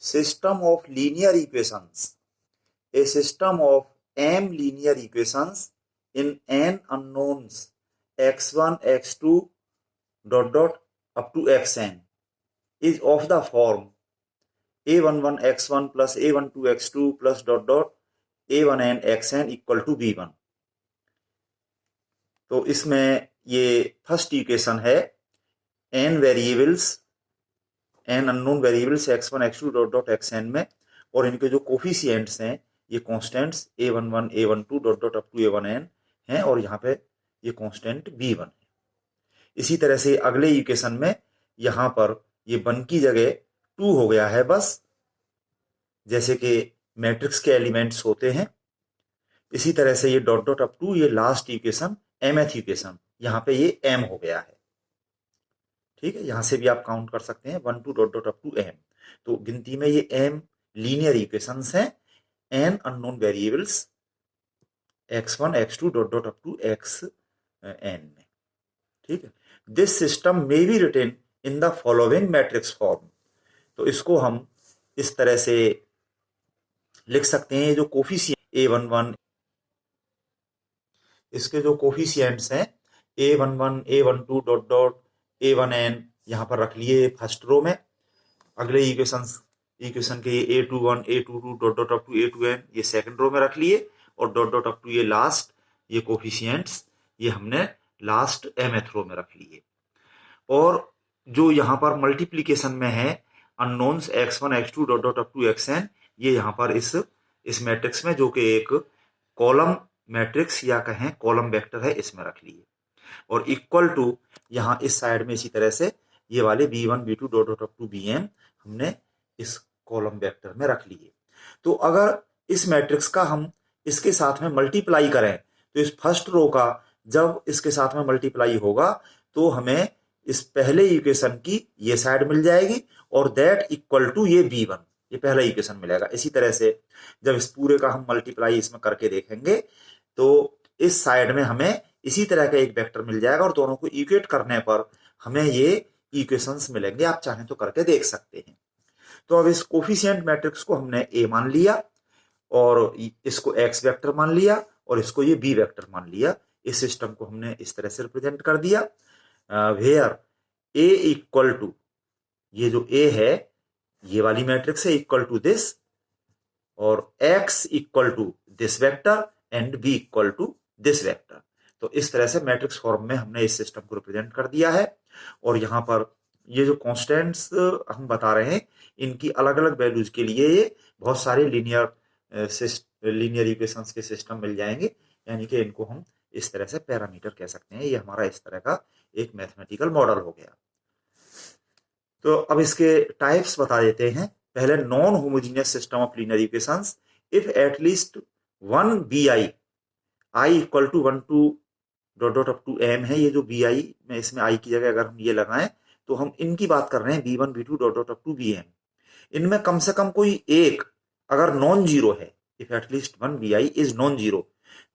system of linear equations, a system of m linear equations in n unknowns x1, x2 dot dot up to xn is of the form a11 x1 plus a12 x2 plus dot dot a1n xn equal to b1। तो इसमें ये first equation है n variables, n unknown variables x1 x2 dot dot xn में, और इनके जो coefficients हैं ये constants a11 a12 dot dot up to a1n हैं, और यहाँ पे ये कांस्टेंट b1 है। इसी तरह से अगले इक्वेशन में यहाँ पर ये 1 की जगह 2 हो गया है बस, जैसे कि मैट्रिक्स के एलिमेंट्स होते हैं। इसी तरह से ये डॉट डॉट अप टू ये लास्ट इक्वेशन mth इक्वेशन, यहाँ पे ये m हो गया है। ठीक है, यहां से भी आप काउंट कर सकते हैं 1 2 dot dot up to m। तो गिनती में ये m लीनियर इक्वेशंस हैं n unknown variables x1 x2 dot dot up to xn में। ठीक है, this system may be written in the following matrix form. तो इसको हम इस तरह से लिख सकते हैं, जो कोफिशिएंट a11, इसके जो कोफिशिएंट्स हैं a11 a12 dot dot a1n यहाँ पर रख लिए फर्स्ट रो में। अगले इक्वेशन के ये a21 a22 dot dot up to a2n ये सेकंड रो में रख लिए, और डॉट डॉट अप टू ये लास्ट ये कोफिशिएंट्स ये हमने लास्ट mth रो में रख लिए। और जो यहाँ पर मल्टीप्लीकेशन में है unknowns x1 x2 dot dot up to xn, ये यहाँ पर इस मैट्रिक्स में, जो कि एक कॉलम मैट्रिक्स या कहें कॉलम वेक्टर है, इसमें रख लिए। और इक्वल टू यहाँ इस साइड में इसी तरह से ये वाले b1 b2 dot dot up to bm हमने इस कॉलम वेक्टर में रख लिए। तो अगर इस मैट्रिक्स का हम इसके साथ में मल्टीप्लाई करें, तो इस फर्स्ट रो का जब इसके साथ में मल्टीप्लाई होगा तो हमें इस पहले इक्वेशन की ये साइड मिल जाएगी, और दैट इक्वल टू ये b1, ये पहला इक्वेशन मिलेगा। इसी तरह से जब इस पूरे का हम मल्टीप्लाई इसमें करके देखेंगे तो इस साइड में हमें इसी तरह का एक वेक्टर मिल जाएगा, और दोनों को इक्वेट करने पर हमें ये इक्वेशंस मिलेंगे। आप चाहें तो करके देख सकते हैं। तो अब इस कोफिशिएंट मैट्रिक्स को हमने a मान लिया, और इसको x वेक्टर मान लिया, और इसको ये b वेक्टर मान लिया। इस सिस्टम को हमने इस तरह से रिप्रेजेंट कर दिया, वेयर a इक्वल टू, ये जो a है ये वाली मैट्रिक्स है, इक्वल टू दिस, और x equal to this vector and b equal to this vector. तो इस तरह से मैट्रिक्स फॉर्म में हमने इस सिस्टम को रिप्रेजेंट कर दिया है। और यहाँ पर ये जो कांस्टेंट्स हम बता रहे हैं, इनकी अलग अलग वैल्यूज के लिए ये बहुत सारे लीनियर इक्वेशंस के सिस्टम मिल जाएंगे, यानी कि इनको हम इस तरह से पैरामीटर कह सकते हैं। ये हमारा इस तरह का एक मैथमेटिकल मॉडल हो गया। तो अब इसके टाइप्स बता देते हैं। पहले non homogeneous system of linear equations if at least one B I equal to 1 2 dot dot up to m है। ये जो बी आई में इसमें i की जगह अगर हम ये लगाएं तो हम इनकी बात कर रहे हैं b1 b2 dot dot up to bm। इनमें कम से कम कोई एक अगर नॉन जीरो है, if at least one B I is non zero,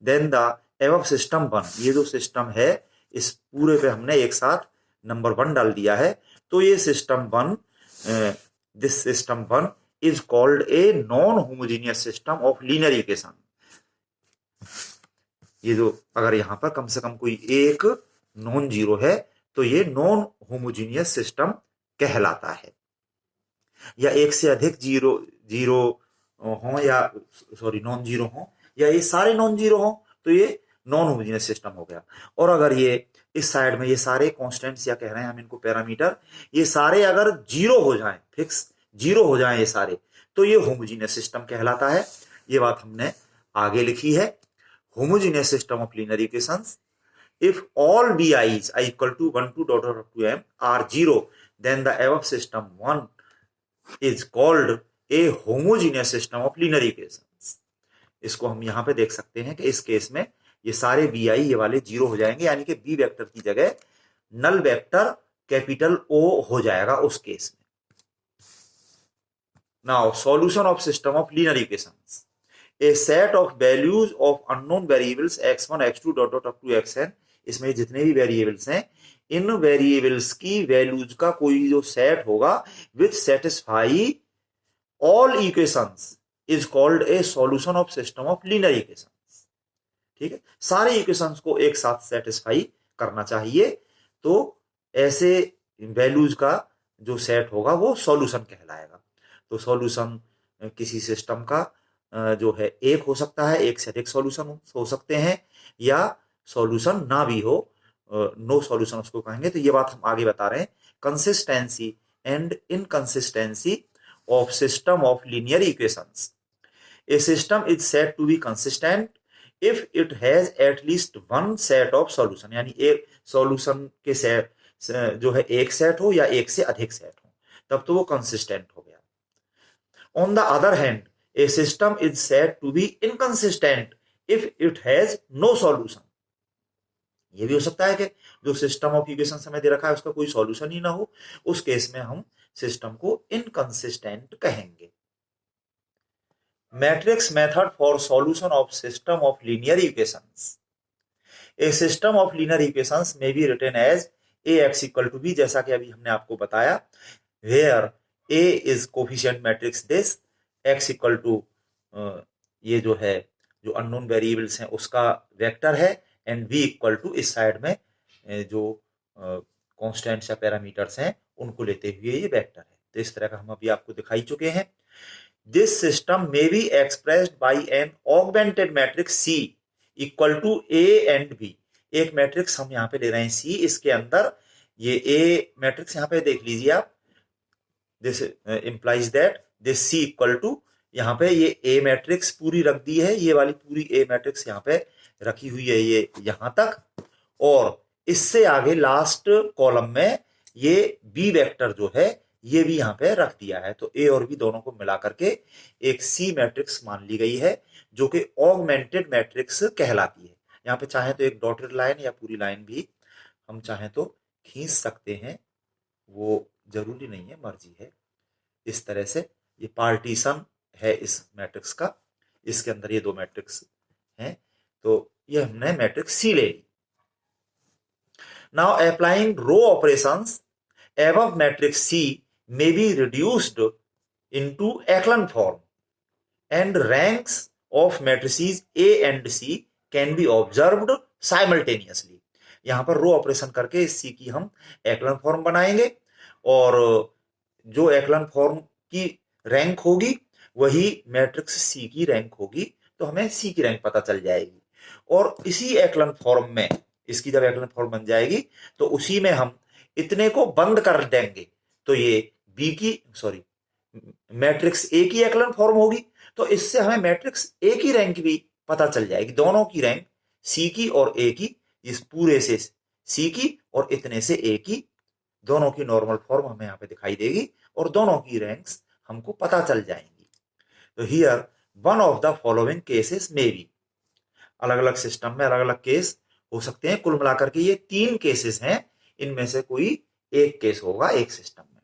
then the above system one, ये जो सिस्टम है इस पूरे पे हमने एक साथ नंबर 1 डाल दिया है। तो ये system one, this system one is called a non homogeneous system of linear equation. ये जो अगर यहां पर कम से कम कोई एक नॉन जीरो है तो ये नॉन होमोजीनियस सिस्टम कहलाता है। या एक से अधिक जीरो हो, या सॉरी नॉन जीरो हो, या ये सारे नॉन जीरो हो, तो ये नॉन होमोजीनियस सिस्टम हो गया। और अगर ये इस साइड में ये सारे कांस्टेंट्स, या कह रहे हैं हम इनको पैरामीटर, ये सारे अगर जीरो हो जाएं, फिक्स जीरो हो जाएं ये सारे, तो ये होमोजीनियस सिस्टम कहलाता है। ये बात हमने आगे लिखी है। Homogeneous system of linear equations if all bi's I equal to 1 2 dot dot to m are 0, then the above system 1 is called a homogeneous system of linear equations। इसको हम यहाँ पे देख सकते हैं कि इस केस में ये सारे bi ये वाले 0 हो जाएंगे, यानी कि b वेक्टर की जगह नल वेक्टर कैपिटल O हो जाएगा उस केस में। Now solution of system of linear equations, a set of values of unknown variables x1 x2 dot dot up to xn, इसमें जितने भी वेरिएबल्स हैं इन वेरिएबल्स की वैल्यूज का कोई जो सेट होगा विच satisfy all equations is called a solution of system of linear equations. ठीक है, सारे इक्वेशंस को एक साथ सेटिस्फाई करना चाहिए, तो ऐसे वैल्यूज का जो सेट होगा वो सॉल्यूशन कहलाएगा। तो सॉल्यूशन किसी सिस्टम का जो है एक हो सकता है, एक से अधिक सॉल्यूशन हो सकते हैं, या सॉल्यूशन ना भी हो, नो सॉल्यूशन उसको कहेंगे। तो ये बात हम आगे बता रहे हैं। Consistency and inconsistency of system of linear equations. A system is said to be consistent if it has at least one set of solution, यानी एक सॉल्यूशन के सेट जो है एक सेट हो या एक से अधिक सेट हो, तब तो वो कंसिस्टेंट हो गया। On the other hand a system is said to be inconsistent if it has no solution. ये भी हो सकता है कि जो सिस्टम ऑफ इक्वेशन हमें दे रखा है उसका कोई सॉल्यूशन ही ना हो, उस केस में हम सिस्टम को इनकंसिस्टेंट कहेंगे। Matrix method for solution of system of linear equations. A system of linear equations में be written as A X equal to B, जैसा कि अभी हमने आपको बताया, where A is coefficient matrix this, X equal to ये जो है जो अननोन वेरिएबल्स हैं उसका वेक्टर है, एंड बी इक्वल टू इस साइड में जो कांस्टेंट्स या पैरामीटर्स हैं उनको लेते हुए ये वेक्टर है। तो इस तरह का हम अभी आपको दिखाई चुके हैं। This system may be expressed by an augmented matrix C equal to A and B. एक मैट्रिक्स हम यहाँ पे ले रहे हैं सी, इसके अंदर ये ए मैट्रिक्स यहाँ पे देख लीजिए आप, this implies that this C equal to, यहाँ पे ये ए मैट्रिक्स पूरी रख दी है, ये वाली पूरी ए मैट्रिक्स यहाँ पे रखी हुई है ये यहां तक, और इससे आगे लास्ट कॉलम में ये बी वेक्टर जो है ये भी यहाँ पे रख दिया है। तो ए और बी दोनों को मिला करके एक सी मैट्रिक्स मान ली गई है, जो कि ऑगमेंटेड मैट्रिक्स कहलाती है। यहाँ पे चाहे तो एक डॉटेड लाइन या पूरी लाइन भी हम चाहे तो खींच सकते हैं, वो जरूरी नहीं है, मर्जी है। इस तरह से ये पार्टीशन है इस मैट्रिक्स का, इसके अंदर ये दो मैट्रिक्स हैं, तो ये हमने मैट्रिक्स सी ले ली। Now applying row operations above matrix C may be reduced into echelon form, and ranks of matrices A and C can be observed simultaneously. यहां पर रो ऑपरेशन करके इस C की हम एक्लन फॉर्म बनाएंगे, और जो एक्लन फॉर्म की रैंक होगी वही मैट्रिक्स C की रैंक होगी, तो हमें C की रैंक पता चल जाएगी। और इसी एक्लन फॉर्म में, इसकी जब एक्लन फॉर्म बन जाएगी तो उसी में हम इतने को बंद कर देंगे, तो ये बी की मैट्रिक्स ए की एक्लन फॉर्म होगी, तो इससे हमें मैट्रिक्स ए की रैंक भी पता चल जाएगी। दोनों की रैंक, सी की और ए की, इस पूरे से सी की और इतने से ए की, दोनों की नॉर्मल फॉर्म हमें यहाँ पे दिखाई देगी, और दोनों की रैंक्स हमको पता चल जाएंगी। तो here one of the following cases में बी, अलग अलग सिस्टम में अलग अलग केस हो सकते हैं, कुल मिलाकर के ये 3 केसेस हैं, इनमें से कोई एक केस होगा एक सिस्टम में।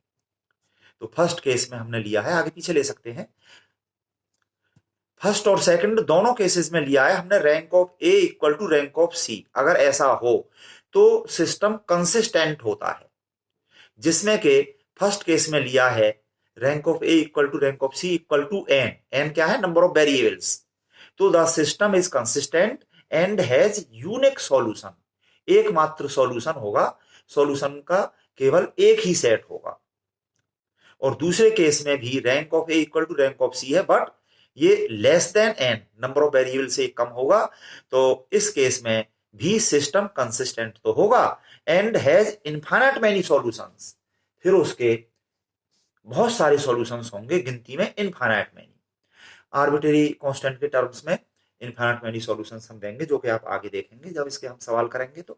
तो फर्स्ट केस में हमने लिया है, आगे पीछे ले सकते हैं, फर्स्ट और सेकंड दोनों केसेस में लिया है हमने rank of A equal to rank of C. अगर ऐसा हो तो सिस्टम कंसिस्टेंट होता है, जिसमें के फर्स्ट केस में लिया है rank of A equal to rank of C equal to N. N क्या है? Number of variables. तो the system is consistent and has unique solution. एकमात्र सॉल्यूशन होगा, सॉल्यूशन का केवल एक ही सेट होगा। और दूसरे केस में भी rank of A equal to rank of C है, बट ये less than N, number of variable से कम होगा। तो इस केस में भी सिस्टम कंसिस्टेंट तो होगा, and has infinite many solutions, फिर उसके बहुत सारे सॉल्यूशंस होंगे, गिनती में इनफाइनाइट मैनी। आर्बिट्रेरी कांस्टेंट के टर्म्स में इनफाइनाइट मैनी सॉल्यूशंस हम देंगे, जो कि आप आगे देखेंगे जब इसके हम सवाल करेंगे तो।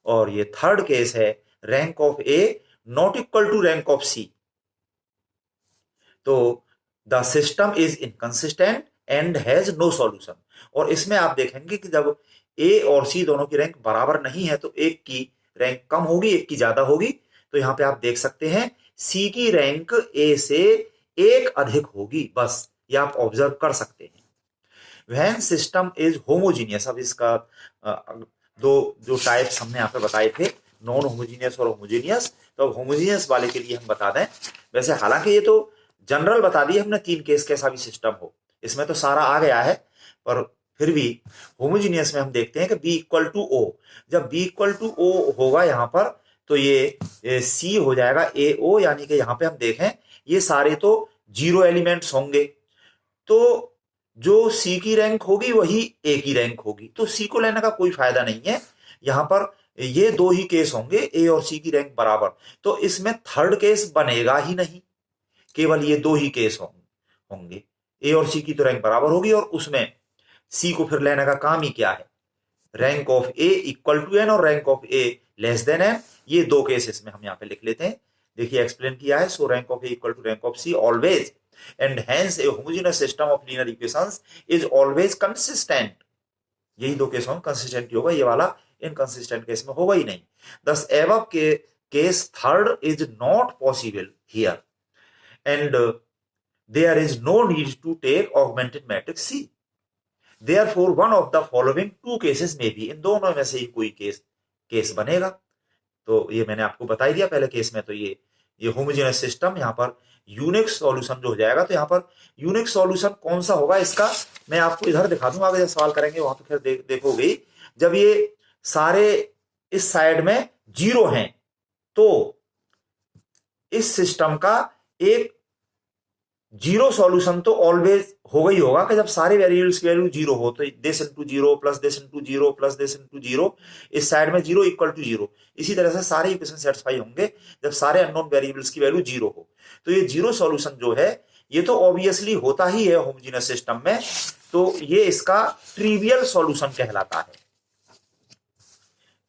और ये थर्ड केस है rank of A not equal to rank of C. तो the system is inconsistent and has no solution. और इसमें आप देखेंगे कि जब ए और सी दोनों की रैंक बराबर नहीं है तो एक की रैंक कम होगी, एक की ज्यादा होगी। तो यहां पे आप देख सकते हैं सी की रैंक ए से एक अधिक होगी, बस ये आप ऑब्जर्व कर सकते हैं। व्हेन सिस्टम इज होमोजीनियस, अब इसका दो जो टाइप्स हमने यहाँ पे बताए थे, नॉन होमोजीनियस और होमोजीनियस, तो अब होमोजीनियस वाले के लिए हम बता दें। वैसे हालांकि ये तो जनरल बता दिए हमने 3 केस कैसा भी सिस्टम हो, इसमें तो सारा आ गया है, पर फिर भी होमोजीनियस में हम देखते हैं कि बी इक्वल टू ओ, जब बी इक्वल टू ओ होगा यहाँ पर तो ये सी हो जाएगा ए ओ, यानी कि यहाँ पे हम देखें ये सारे तो 0 एलिमेंट्स होंगे, तो जो सी की रैंक होगी वही ए की रैंक होगी, तो सी को लेने का कोई फायदा नहीं है। यहाँ पर ये 2 ही केस होंगे, ए और सी की रैंक बराबर, तो इसमें थर्ड केस बनेगा ही नहीं, केवल ये 2 ही केस होंगे, ए और सी की तो रैंक बराबर होगी, और उसमें सी को फिर लेने का काम ही क्या है, rank of A equal to N और rank of A less than N, ये 2 केसेस में हम यहाँ पे लिख लेते हैं। देखिए एक्सप्लेन किया है, so rank of A equal to rank of C always, and hence a homogeneous system of linear equations is always consistent, यही 2 केस में कंसिस्टेंट ही होगा, ये वाला इनकंसिस्टेंट केस में होगा ही नहीं। दस एबव के case third is not possible here, and there is no need to take augmented matrix C. Therefore, one of the following 2 cases may be, इन दोनों में से ही कोई केस बनेगा। तो ये मैंने आपको बता ही दिया पहले केस में, तो ये होमोजेनस सिस्टम यहाँ पर यूनिक सॉल्यूशन जो हो जाएगा, तो यहाँ पर यूनिक सॉल्यूशन कौन सा होगा इसका मैं आपको इधर दिखा दूंगा, आगे जब सवाल करेंगे वहां तो फिर देखोगे, जब ये सारे इस साइड में 0 हैं तो इस सिस्टम का एक 0 सॉल्यूशन तो ऑलवेज होगा ही होगा कि जब सारे वेरिएबल्स की वैल्यू 0 हो, तो this into 0 plus this into 0 plus this into 0, इस साइड में 0 इक्वल टू 0, इसी तरह से सारे इक्वेशन सेटिस्फाई होंगे जब सारे अननोन वेरिएबल्स की वैल्यू 0 हो। तो ये 0 सॉल्यूशन जो है ये तो ऑब्वियसली होता ही है होमोजेनस सिस्टम में, तो ये इसका ट्रिवियल सॉल्यूशन कहलाता है।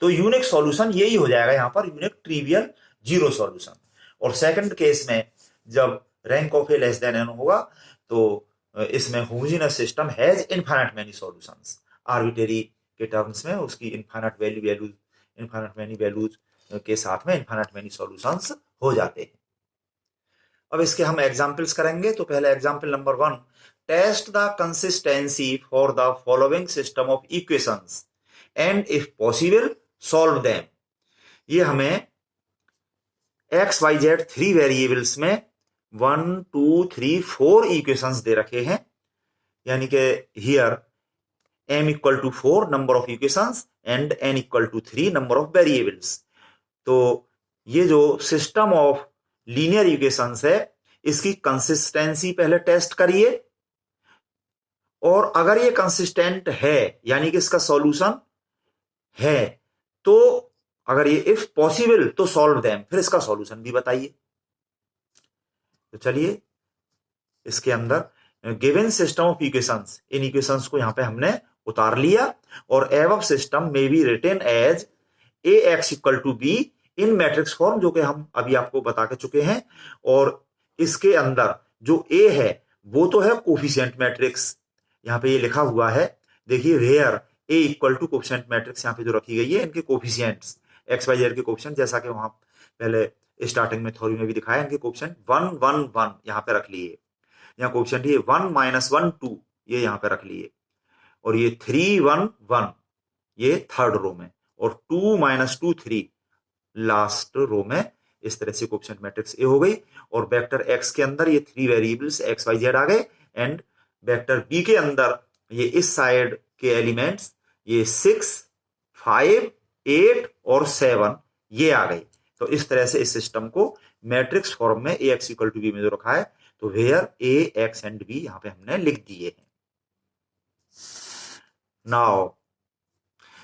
तो यूनिक सॉल्यूशन यही हो जाएगा यहाँ पर, यूनिक ट्रिवियल 0 सॉल्यूशन। और सेकंड केस में जब rank of A less than N होगा तो इसमें homogeneous system has infinite many solutions, arbitrary के टर्म्स में उसकी इनफाइनाइट मेनी वैल्यूज के साथ में इनफाइनाइट मेनी सॉल्यूशंस हो जाते हैं। अब इसके हम एग्जांपल्स करेंगे, तो पहले example number 1, test the consistency for the following system of equations and if possible solve them. ये हमें एक्स वाई जेड 3 वेरिएबल्स में 1 2 3 4 इक्वेशंस दे रखे हैं, यानी कि here m equal to 4 number of equations and n equal to 3 number of variables. तो ये जो सिस्टम ऑफ लीनियर इक्वेशंस है इसकी कंसिस्टेंसी पहले टेस्ट करिए, और अगर ये कंसिस्टेंट है यानी कि इसका सॉल्यूशन है, तो अगर ये इफ पॉसिबल तो सॉल्व देम, फिर इसका सॉल्यूशन भी बताइए। तो चलिए इसके अंदर गिवन सिस्टम ऑफ इक्वेशंस, इन इक्वेशंस को यहां पे हमने उतार लिया, और above system may be written as A X equal to B in matrix form, जो कि हम अभी आपको बता के चुके हैं। और इसके अंदर जो ए है वो तो है कोफिशिएंट मैट्रिक्स, यहाँ पे ये लिखा हुआ है, देखिए where A equal to coefficient matrix यहाँ पे जो रखी गई है, इनके कोफिशिएंट्स एक्स वाई जेड के कोफिशिएंट, जैसा कि वहां पहले स्टार्टिंग में थ्योरी में भी दिखाया, इनके कोफिशिएंट 1 1 1 यहाँ पे रख लिए, यहाँ कोफिशिएंट ये 1 -1 2 ये यहाँ पे रख लिए, और ये 3 1 1 ये थर्ड रो में, और 2 -2 3 लास्ट रो में। इस तरह से कोफिशिएंट मैट्रिक्स ए हो गई, और वेक्टर एक्स के अंदर ये 3 वेरिएबल्स एक्स वाई जेड आ गए, एंड वेक्टर बी के अंदर ये इस साइड के एलिमेंट्स ये 6 5 8 और 7 ये आ गई। तो इस तरह से इस सिस्टम को मैट्रिक्स फॉर्म में A X equal to B में जो रखा है, तो where A X and B यहां पे हमने लिख दिए हैं। Now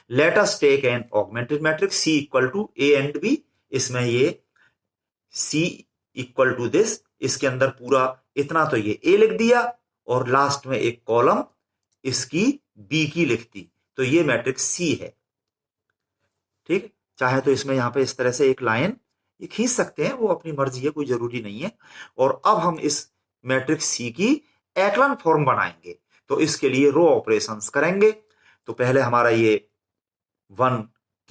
let us take an augmented matrix C equal to A and B, इसमें ये सी इक्वल टू दिस, इसके अंदर पूरा इतना तो ये ए लिख दिया, और लास्ट में एक कॉलम इसकी बी की लिख दी, तो ये मैट्रिक्स सी है। ठीक, चाहे तो इसमें यहां पे इस तरह से एक लाइन ये खींच सकते हैं, वो अपनी मर्जी है, कोई जरूरी नहीं है। और अब हम इस मैट्रिक्स सी की एक्लन फॉर्म बनाएंगे, तो इसके लिए रो ऑपरेशंस करेंगे। तो पहले हमारा ये 1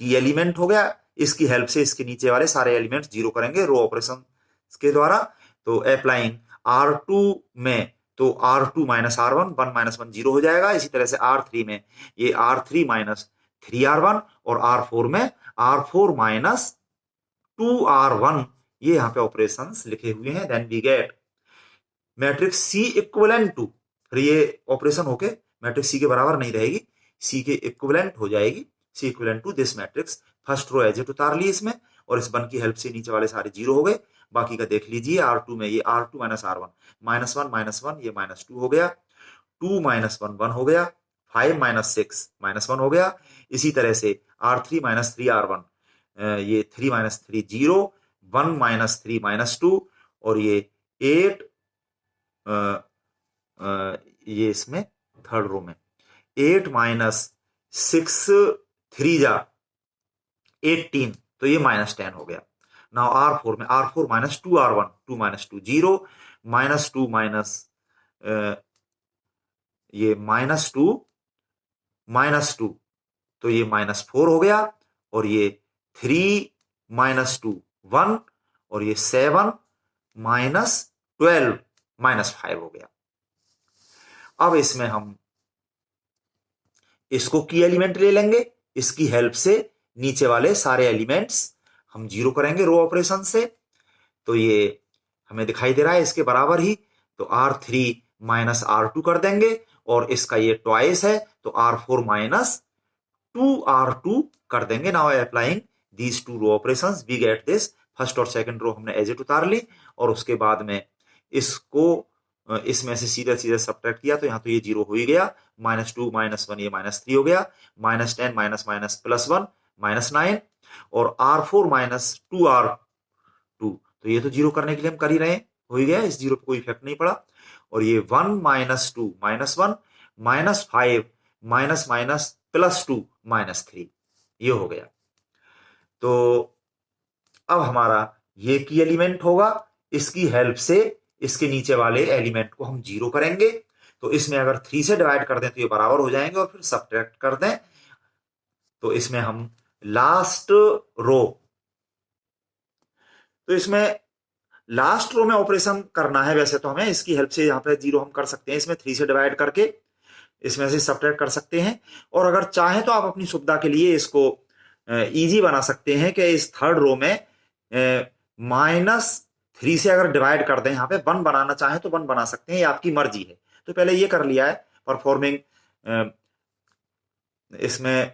की एलिमेंट हो गया, इसकी हेल्प से इसके नीचे वाले सारे एलिमेंट्स 0 करेंगे रो ऑपरेशन के द्वारा। तो अप्लाइंग R2 में तो R2 माइनस R1 1 माइनस 1 0 हो जाएगा। इसी तरह से R3 में ये R3 माइनस 3R1, और R4 में R4 माइनस 2R1, ये यहाँ पे ऑपरेशंस लिखे हुए हैं। Then we get matrix C equivalent to, फिर ये ऑपरेशन होके मैट्रिक्स सी के बराबर नहीं रहेगी, सी के इक्विवेलेंट हो जाएगी, C equivalent to this matrix. First row as it उतार ली इसमें, और इस वन की हेल्प से नीचे वाले सारे जीरो हो गए। बाकी का देख लीजिए, R2 में ये R2 माइनस R1, -1 ये -2 हो गया, 2 माइनस 1 1 हो गया, 5 माइनस 6 -1 हो गया। इसी तरह से R3 माइनस 3R1, ये 3 माइनस 3 0, 1 माइनस 3 -2, और ये 8, ये इसमें थर्ड रो में 8 माइनस 6 3 जा 18, तो ये -10 हो गया। नाउ R4 में R4 minus 2R1, 2 minus 2 0, -2 minus ये -2 तो ये -4 हो गया, और ये 3 -2 1, और ये 7 -12 -5 हो गया। अब इसमें हम इसको की एलिमेंट ले लेंगे, इसकी हेल्प से नीचे वाले सारे एलिमेंट्स हम जीरो करेंगे रो ऑपरेशन से। तो ये हमें दिखाई दे रहा है इसके बराबर ही, तो R3 माइनस R2 कर देंगे, और इसका ये ट्वाइस है, तो R4 माइनस 2R2 कर देंगे। Now applying these two row operations we get this. First और सेकंड रो हमने एज इट उतार ली, और उसके बाद में इसको इसमें से सीधा सीधा सब्ट्रैक्ट किया, तो यहाँ तो ये जीरो हो ही गया, -2 -1 ये -3 हो गया, -10 माइनस +1 -9, और R4 माइनस 2R2, तो ये तो जीरो करने के लिए हम कर ही रहे हैं, हो ही गया, इस जीरो पे कोई इफेक्ट नहीं पड़ा। और ये 1 -2 -1 -5 -2 -3 ये हो गया। तो अब हमारा ये की एलिमेंट होगा, इसकी हेल्प से इसके नीचे वाले एलिमेंट को हम जीरो करेंगे। तो इसमें अगर 3 से डिवाइड कर दें तो ये बराबर हो जाएंगे, और फिर सब्ट्रैक्ट कर दें, तो इसमें हम लास्ट रो, तो इसमें लास्ट रो में ऑपरेशन करना है। वैसे तो हमें इसकी हेल्प से यहाँ पे जीरो हम कर सकते हैं, इसमें 3 से डिवाइड करके इसमें से सब्ट्रैक्ट कर सकते हैं, और अगर चाहें तो आप अपनी सुविधा के लिए इसको इजी बना सकते हैं कि इस थर्ड रो में -3 से अगर डिवाइड कर दें, यहाँ पे 1 बनाना चाहें तो 1 बना सकते हैं, ये आपकी मर्जी है। तो पहले ये कर लिया है परफॉर्मिंग इसमें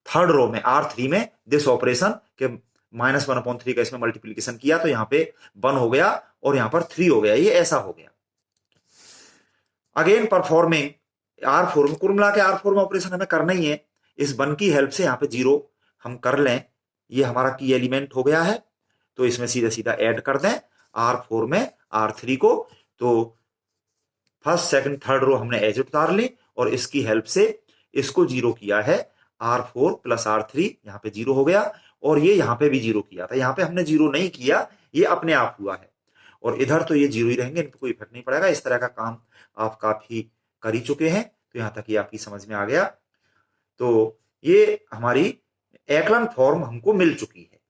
थर्ड रो में R3 में दिस ऑपरेशन के -1/3 का इसमें मल्टीप्लीकेशन किया, तो यहाँ पे 1 हो गया, और यहाँ पर 3 हो गया, ये ऐसा हो गया। अगेन परफॉर्मिंग R4 में, कुल मिला के R4 में ऑपरेशन हमें करना ही है, इस 1 की हेल्प से यहाँ पे जीरो हम कर लें, ये हमारा की एलिमेंट हो गया है। तो इसमें सीधा सीधा ऐड कर दें R4 में R3 को, तो फर्स्ट सेकंड थर्ड रो हमने एज उतार ली, और इसकी हेल्प से इसको जीरो किया है, R4 प्लस R3 यहाँ पे जीरो हो गया, और ये यहाँ पे भी जीरो किया था, यहाँ पे हमने जीरो नहीं किया, ये अपने आप हुआ है, और इधर तो ये जीरो ही रहेंगे, इन पर कोई इफेक्ट नहीं पड़ेगा। इस तरह का काम आप काफी कर ही चुके हैं, तो यहाँ तक ये आपकी समझ में आ गया। तो ये हमारी एकलन फॉर्म हमको मिल चुकी है,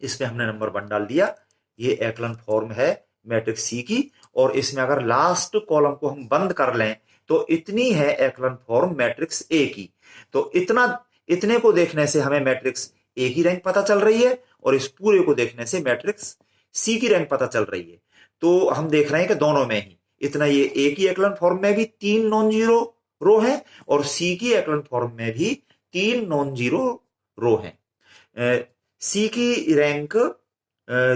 इसमें हमने नंबर 1 डाल दिया, ये एकलन फॉर्म है मैट्रिक्स सी की, और इसमें अगर लास्ट कॉलम को हम बंद कर लें तो इतनी है एकलन फॉर्म मैट्रिक्स ए की। तो इतने को देखने से हमें मैट्रिक्स ए की रैंक पता चल रही है, और इस पूरे को देखने से मैट्रिक्स सी की रैंक पता चल रही है। तो हम देख रहे हैं कि दोनों में ही इतना, ये ए की एकलन फॉर्म में भी 3 नॉन जीरो रो है, और सी की एकलन फॉर्म में भी 3 नॉन जीरो रो है। सी की रैंक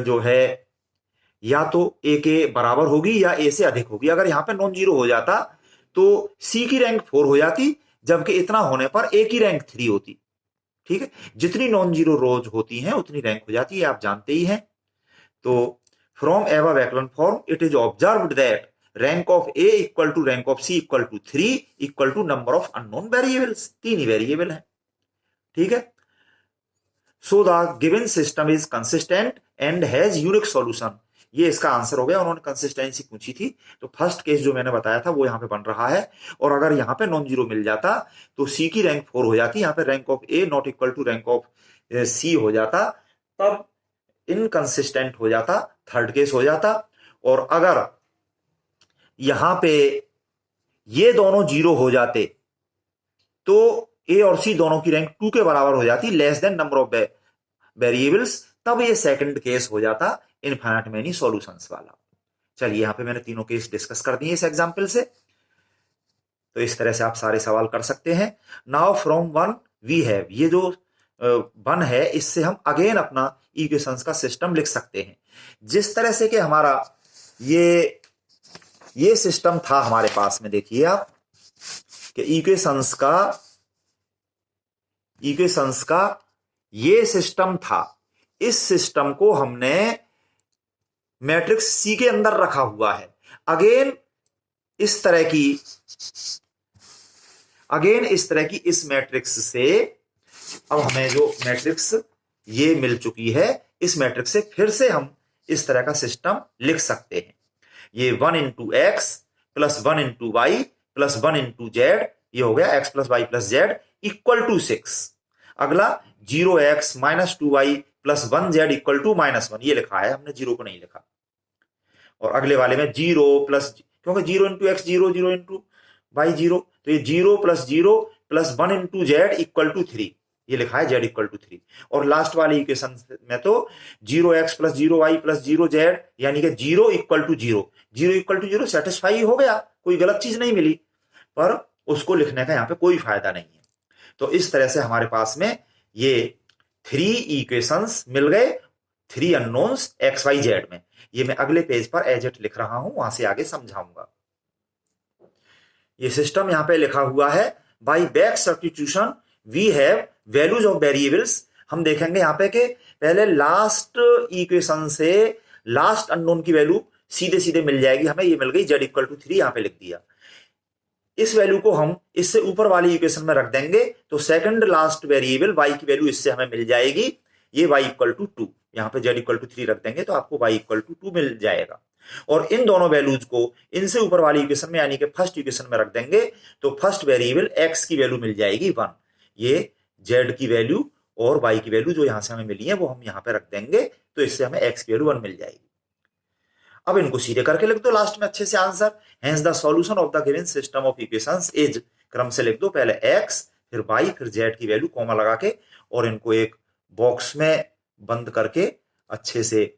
जो है या तो ए के बराबर होगी या ए से अधिक होगी। अगर यहाँ पे नॉन जीरो हो जाता तो सी की रैंक 4 हो जाती, जबकि इतना होने पर ए की रैंक 3 होती। ठीक है, जितनी नॉन जीरो रोज होती हैं उतनी रैंक हो जाती है, आप जानते ही हैं। तो from above echelon form it is observed that rank of A equal to rank of C equal to 3 equal to number of unknown variables, 3 ही वेरिएबल है। ठीक है, so the given system is consistent and has unique solution. ये इसका answer हो गया, उन्होंने consistency पूछी थी, तो फर्स्ट केस जो मैंने बताया था वो यहाँ पे बन रहा है। और अगर यहाँ पे नॉन जीरो मिल जाता तो सी की रैंक 4 हो जाती, यहाँ पे rank of A not equal to rank of C हो जाता, तब इनकंसिस्टेंट हो जाता, थर्ड केस हो जाता। और अगर यहां पे ये दोनों जीरो हो जाते तो ए और सी दोनों की रैंक 2 के बराबर हो जाती, less than number of variables, तब ये सेकंड केस हो जाता इनफाइनाइट मेनी सॉल्यूशंस वाला। चलिए यहाँ पे मैंने तीनों केस डिस्कस कर दिए इस एग्जाम्पल से। तो इस तरह से आप सारे सवाल कर सकते हैं। Now from one we have, ये जो वन है इससे हम अगेन अपना इक्वेशंस का सिस्टम लिख सकते हैं। जिस तरह से कि हमारा ये सिस्टम था हमारे पास में, देखिए आप कि इक्वेशंस का ये सिस्टम था। इस सिस्टम को हमने मैट्रिक्स सी के अंदर रखा हुआ है। अगेन इस तरह की इस मैट्रिक्स से अब हमें जो मैट्रिक्स ये मिल चुकी है, इस मैट्रिक्स से फिर से हम इस तरह का सिस्टम लिख सकते हैं। ये 1 into X plus 1 into Y plus 1 into Z, ये हो गया x plus Y plus Z equal to 6। अगला 0x minus 2y plus 1z equal to -1, ये लिखा है हमने, 0 को नहीं लिखा। और अगले वाले में 0 प्लस, क्योंकि 0 इंटू एक्स 0, 0 इंटू वाई 0, तो ये 0 plus 1 into Z equal to 3, ये लिखा है z इक्वल टू 3। और लास्ट वाली इक्वेशन में तो 0x plus 0y plus 0z यानी कि 0 equal to 0, 0 equal to 0 satisfy हो गया, कोई गलत चीज नहीं मिली, पर उसको लिखने का यहाँ पे कोई फायदा नहीं है। तो इस तरह से हमारे पास में ये 3 इक्वेशंस मिल गए, 3 अननोन्स एक्स वाई जेड में। ये मैं अगले पेज पर एज इट लिख रहा हूं, वहां से आगे समझाऊंगा। ये सिस्टम यहाँ पे लिखा हुआ है, by back substitution we have values of variables. हम देखेंगे यहाँ पे कि पहले लास्ट इक्वेशन से लास्ट अननोन की वैल्यू सीधे सीधे मिल जाएगी हमें, ये मिल गई z इक्वल टू 3, यहाँ पे लिख दिया। इस वैल्यू को हम इससे ऊपर वाली इक्वेशन में रख देंगे तो सेकंड लास्ट वेरिएबल y की वैल्यू इससे हमें मिल जाएगी, ये y इक्वल टू 2, यहाँ पे z इक्वल टू 3 रख देंगे तो आपको y इक्वल टू 2 मिल जाएगा। और इन दोनों वैल्यूज को इनसे ऊपर वाली इक्वेशन में यानी कि फर्स्ट इक्वेशन में रख देंगे तो फर्स्ट वेरिएबल x की वैल्यू मिल जाएगी 1, ये z की वैल्यू और y की वैल्यू जो यहां से हमें मिली है वो हम यहाँ पे रख देंगे, तो इससे हमें x की वैल्यू 1 मिल जाएगी। अब इनको सीधे करके लिख दो लास्ट में अच्छे से answer. Hence the solution of the given system of equations is, क्रम से लिख दो, पहले x फिर y फिर z की वैल्यू कॉमा लगा के, और इनको एक बॉक्स में बंद करके अच्छे से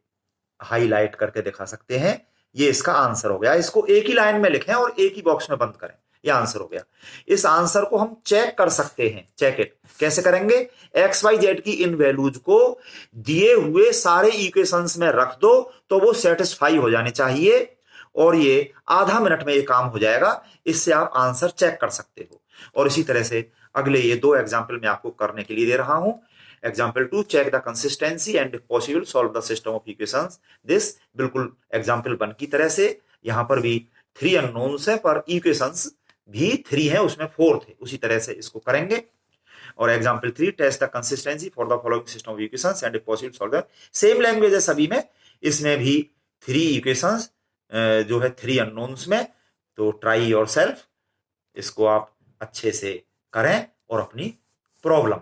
हाईलाइट करके दिखा सकते हैं। ये इसका आंसर हो गया। इसको एक ही लाइन में लिखें और एक ही बॉक्स में बंद करें, ये आंसर हो गया। इस आंसर को हम चेक कर सकते हैं। चेक इट कैसे करेंगे? एक्स वाई जेड की इन वैल्यूज को दिए हुए सारे इक्वेशंस में रख दो तो वो सेटिस्फाई हो जाने चाहिए, और ये आधा मिनट में ये काम हो जाएगा। इससे आप आंसर चेक कर सकते हो। और इसी तरह से अगले ये 2 एग्जाम्पल मैं आपको करने के लिए दे रहा हूं। Example 2, check the consistency and if possible solve the system of equations. This बिल्कुल एग्जाम्पल 1 की तरह से, यहां पर भी 3 अननोन्स है पर इक्वेशंस भी 3 है, उसमें 4 थे, उसी तरह से इसको करेंगे। और example 3, test the consistency for the following system of equations and if possible solve the. Same language है सभी में, इसमें भी 3 इक्वेशंस जो है 3 अननोन्स में। तो ट्राई योरसेल्फ, इसको आप अच्छे से करें और अपनी प्रॉब्लम